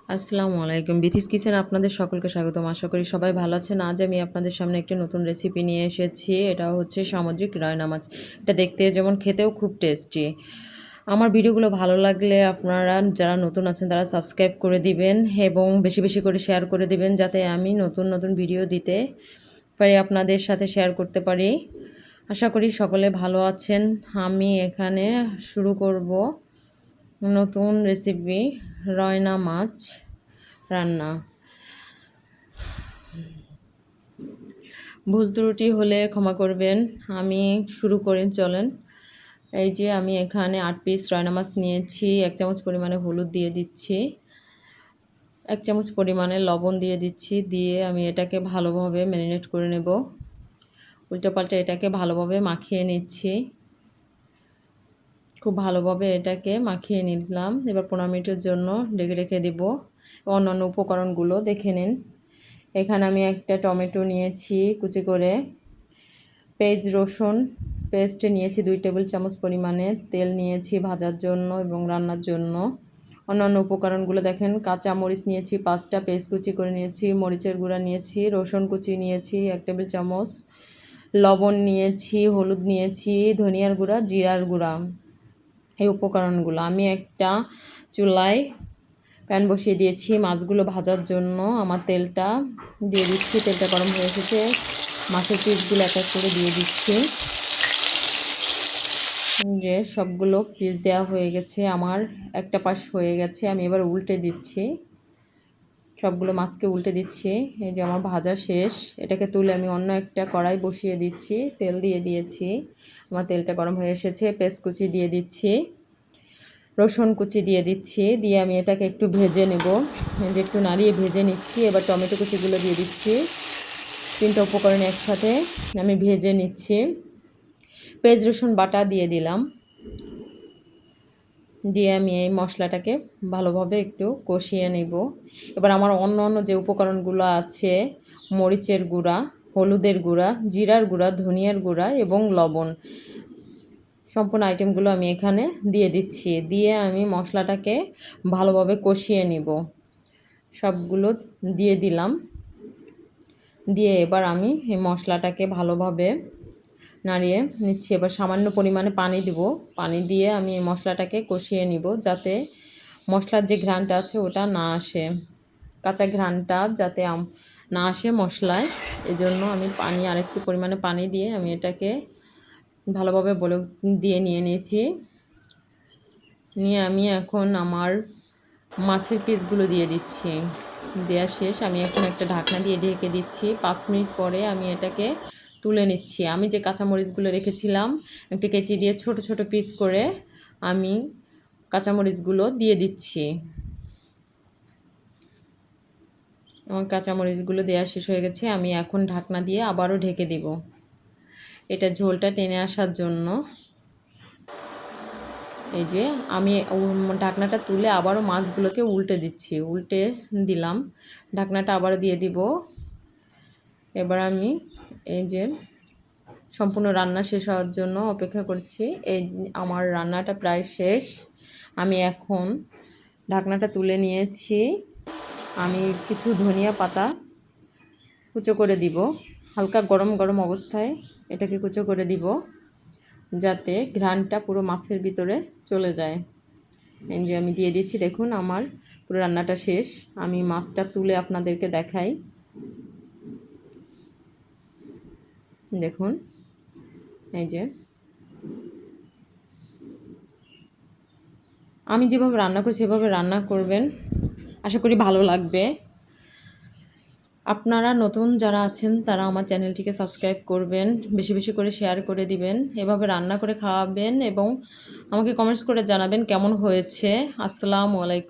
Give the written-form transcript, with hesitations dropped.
আসসালামু আলাইকুম। বিথিস কিচেনে আপনাদের সকলকে স্বাগতম। আশা করি সবাই ভালো আছেন। আজ আমি আপনাদের সামনে একটি নতুন রেসিপি নিয়ে এসেছি। এটা হচ্ছে সামুদ্রিক রায়না মাছ। এটা দেখতে যেমন খেতেও খুব টেস্টি। আমার ভিডিওগুলো ভালো লাগলে আপনারা যারা নতুন আছেন তারা সাবস্ক্রাইব করে দিবেন এবং বেশি বেশি করে শেয়ার করে দিবেন, যাতে আমি নতুন নতুন ভিডিও দিতে পারি, আপনাদের সাথে শেয়ার করতে পারি। আশা করি সকলে ভালো আছেন। আমি এখানে শুরু করব নতুন রেসিপি, রায়না মাছ রান্না। ভুল ত্রুটি হলে ক্ষমা করবেন। আমি শুরু করি, চলেন। এই যে আমি এখানে 8 পিস রায়না মাছ নিয়েছি। 1 চামচ পরিমাণে হলুদ দিয়ে দিচ্ছি, 1 চামচ পরিমাণে লবণ দিয়ে দিচ্ছি। দিয়ে আমি এটাকে ভালোভাবে ম্যারিনেট করে নেব। উল্টোপাল্টা এটাকে ভালোভাবে মাখিয়ে নিচ্ছি। খুব ভালোভাবে এটাকে মাখিয়ে নিলাম। এবার 15 মিনিটের জন্য ঢেকে রেখে দেব। অন্যান্য উপকরণগুলো দেখে নিন। এখানে আমি একটা টমেটো নিয়েছি কুচি করে, পেঁয়াজ রসুন পেস্ট নিয়েছি 2 টেবিল চামচ পরিমাণে, তেল নিয়েছি ভাজার জন্য এবং রান্নার জন্য। অন্যান্য উপকরণগুলো দেখেন, কাঁচা মরিচ নিয়েছি 5টা, পেস্ট কুচি করে নিয়েছি, মরিচের গুঁড়া নিয়েছি, রসুন কুচি নিয়েছি 1 টেবিল চামচ, লবণ নিয়েছি, হলুদ নিয়েছি, ধনিয়ার গুঁড়া, জিরার গুঁড়া। এই উপকরণগুলো আমি একটা চুলায় প্যান বসিয়ে দিয়েছি মাছগুলো ভাজার জন্য। আমার তেলটা দিয়ে দিচ্ছি, তেলটা গরম হয়ে এসেছে। মাছের পিসগুলো এক এক করে দিয়ে দিচ্ছি। যে সবগুলো পিস দেওয়া হয়ে গেছে, আমার একটা পাশ হয়ে গেছে। আমি এবার উল্টে দিচ্ছি, সবগুলো মাছকে উল্টে দিচ্ছি। এই যে আমার ভাজা শেষ। এটাকে তুলে আমি অন্য একটা কড়াই বসিয়ে দিচ্ছি, তেল দিয়ে দিয়েছি। আমার তেলটা গরম হয়ে এসেছে। পেঁয়াজ কুচি দিয়ে দিচ্ছি, রসুন কুচি দিয়ে দিচ্ছি। দিয়ে আমি এটাকে একটু ভেজে নেব, যে একটু নাড়িয়ে ভেজে নিচ্ছি। এবার টমেটো কুচিগুলো দিয়ে দিচ্ছি। 3টা উপকরণ একসাথে আমি ভেজে নিচ্ছি। পেঁয়াজ রসুন বাটা দিয়ে দিলাম। দিয়ে আমি এই মশলাটাকে ভালোভাবে একটু কষিয়ে নেব। এবার আমার অন্য অন্য যে উপকরণগুলো আছে, মরিচের গুঁড়া, হলুদের গুঁড়া, জিরার গুঁড়া, ধনিয়ার গুঁড়া এবং লবণ, সম্পূর্ণ আইটেমগুলো আমি এখানে দিয়ে দিচ্ছি। দিয়ে আমি মশলাটাকে ভালোভাবে কষিয়ে নিব। সবগুলো দিয়ে দিলাম। দিয়ে এবার আমি এই মশলাটাকে ভালোভাবে নাড়িয়ে নিচ্ছি। এবার সামান্য পরিমাণে পানি দিব। পানি দিয়ে আমি এই মশলাটাকে কষিয়ে নিব, যাতে মশলার যে ঘ্রাণটা আছে ওটা না আসে, কাঁচা ঘ্রাণটা যাতে না আসে মশলায়। এজন্য আমি আরেকটু পরিমাণে পানি দিয়ে আমি এটাকে ভালোভাবে দিয়ে নিয়েছি। নিয়ে আমি এখন আমার মাছের পিসগুলো দিয়ে দিচ্ছি। দেওয়া শেষ। আমি এখন একটা ঢাকনা দিয়ে ঢেকে দিচ্ছি। 5 মিনিট পরে আমি এটাকে তুলে নিচ্ছি। আমি যে কাঁচামরিচগুলো রেখেছিলাম, একটা কেচি দিয়ে ছোট ছোট পিস করে আমি কাঁচামরিচগুলো দিয়ে দিচ্ছি। আমার কাঁচামরিচগুলো দেওয়া শেষ হয়ে গেছে। আমি এখন ঢাকনা দিয়ে আবারও ঢেকে দেব, এটা ঝোলটা টেনে আসার জন্য। এই যে আমি ঢাকনাটা তুলে আবারও মাছগুলোকে উল্টে দিচ্ছি, উল্টে দিলাম। ঢাকনাটা আবারও দিয়ে দিব। এবার আমি এই যে সম্পূর্ণ রান্না শেষ হওয়ার জন্য অপেক্ষা করছি। এই আমার রান্নাটা প্রায় শেষ। আমি এখন ঢাকনাটা তুলে নিয়েছি। আমি কিছু ধনিয়া পাতা কুচো করে দিব। হালকা গরম গরম অবস্থায় এটাকে কুচো করে দিব, যাতে ঘ্রাণটা পুরো মাছের ভিতরে চলে যায়। এই যে আমি দিয়ে দিচ্ছি। দেখুন আমার পুরো রান্নাটা শেষ। আমি মাছটা তুলে আপনাদেরকে দেখাই। দেখুন, এই যে আমি যেভাবে রান্না করছি সেভাবে রান্না করবেন, আশা করি ভালো লাগবে। আপনারা নতুন যারা আছেন তারা আমার চ্যানেলটিকে সাবস্ক্রাইব করবেন, বেশি বেশি করে শেয়ার করে দিবেন, এভাবে রান্না করে খাওয়াবেন এবং আমাকে কমেন্টস করে জানাবেন কেমন হয়েছে। আসসালামু আলাইকুম।